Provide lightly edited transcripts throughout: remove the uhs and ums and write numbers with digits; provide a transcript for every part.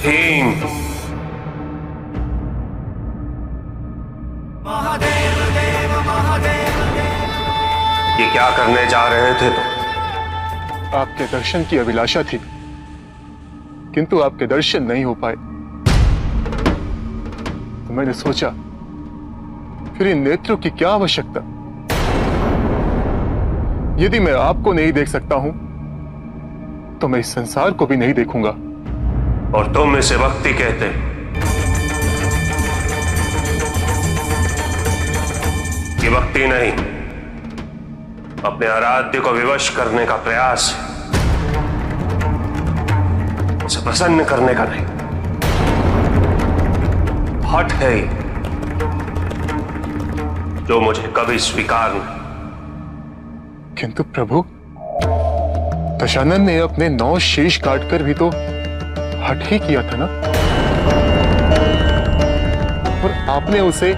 भीम। ये क्या करने जा रहे थे तुम? आपके दर्शन की अभिलाषा थी, किंतु आपके दर्शन नहीं हो पाए, तो मैंने सोचा फिर इन नेत्रों की क्या आवश्यकता। यदि मैं आपको नहीं देख सकता हूं तो मैं इस संसार को भी नहीं देखूंगा। और तुम इसे भक्ति कहते? ये भक्ति नहीं, अपने आराध्य को विवश करने का प्रयास है, उसे प्रसन्न करने का नहीं। हठ है ये, जो मुझे कभी स्वीकार नहीं। किंतु प्रभु, दशानन ने अपने 9 शीश काटकर भी तो हठ ही किया था ना, और आपने उसे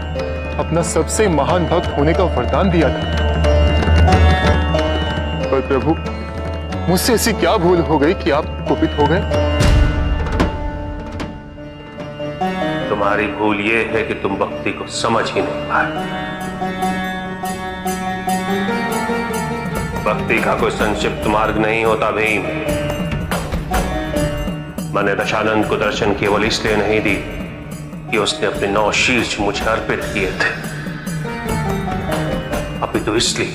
अपना सबसे महान भक्त होने का वरदान दिया था। पर प्रभु, मुझसे ऐसी क्या भूल हो गई कि आप कुपित हो गए? तुम्हारी भूल यह है कि तुम भक्ति को समझ ही नहीं पाए। भक्ति का कोई संक्षिप्त मार्ग नहीं होता भीम। मैंने दशानंद को दर्शन केवल इसलिए नहीं दी कि उसने अपने 9 शीर्ष मुझे अर्पित किए थे, अपितु इसलिए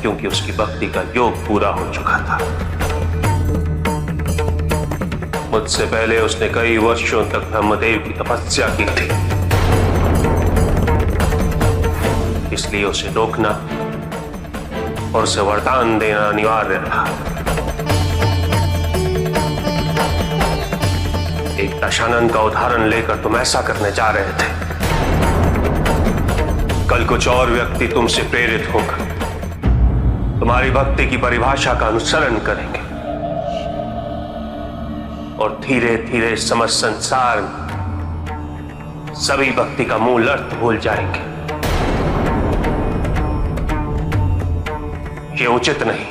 क्योंकि उसकी भक्ति का योग पूरा हो चुका था। मुझसे पहले उसने कई वर्षों तक ब्रह्मदेव की तपस्या की थी, इसलिए उसे रोकना और उसे वरदान देना अनिवार्य था। एक दशानन का उदाहरण लेकर तुम ऐसा करने जा रहे थे। कल कुछ और व्यक्ति तुमसे प्रेरित होकर तुम्हारी भक्ति की परिभाषा का अनुसरण करेंगे और धीरे धीरे समस्त संसार में सभी भक्ति का मूल अर्थ भूल जाएंगे। ये उचित नहीं।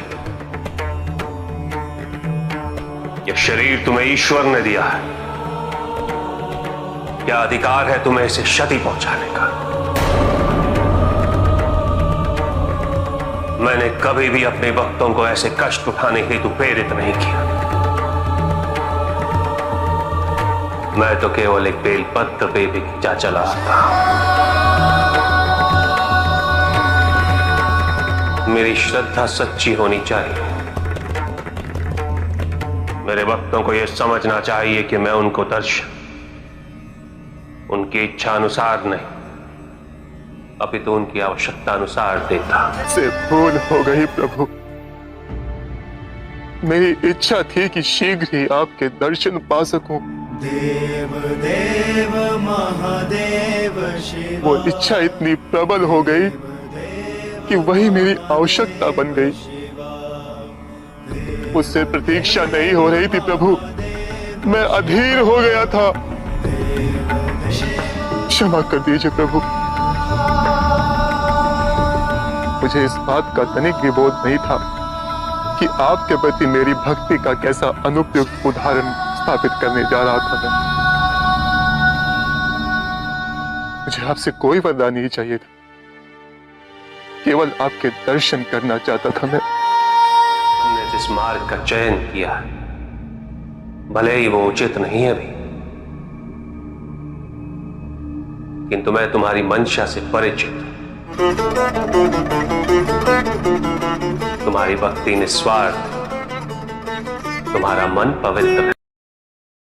यह शरीर तुम्हें ईश्वर ने दिया है, क्या अधिकार है तुम्हें इसे क्षति पहुंचाने का? मैंने कभी भी अपने भक्तों को ऐसे कष्ट उठाने हेतु प्रेरित नहीं किया। मैं तो केवल एक बेलपत्र पे भी खींचा चला था। मेरी श्रद्धा सच्ची होनी चाहिए। मेरे भक्तों को यह समझना चाहिए कि मैं उनको दर्शन उनकी इच्छा अनुसार नहीं, अपितु उनकी आवश्यकता अनुसार देता। से भूल हो गई प्रभु। मेरी इच्छा थी कि शीघ्र ही आपके दर्शन पा सकूं। देव देव महादेव शिव, वो इच्छा इतनी प्रबल हो गई कि वही मेरी आवश्यकता बन गई। मुझसे प्रतीक्षा नहीं हो रही थी प्रभु, मैं अधीर हो गया था। क्षमा कर दीजिए प्रभु, मुझे इस बात का तनिक भी बोध नहीं था कि आपके प्रति मेरी भक्ति का कैसा अनुपयुक्त उदाहरण स्थापित करने जा रहा था मैं। मुझे आपसे कोई वरदान नहीं चाहिए था, केवल आपके दर्शन करना चाहता था मैं। तुमने जिस मार्ग का चयन किया है, भले ही वो उचित नहीं है भी, किंतु मैं तुम्हारी मंशा से परिचित हूं। तुम्हारी भक्ति निस्वार्थ, तुम्हारा मन पवित्र है।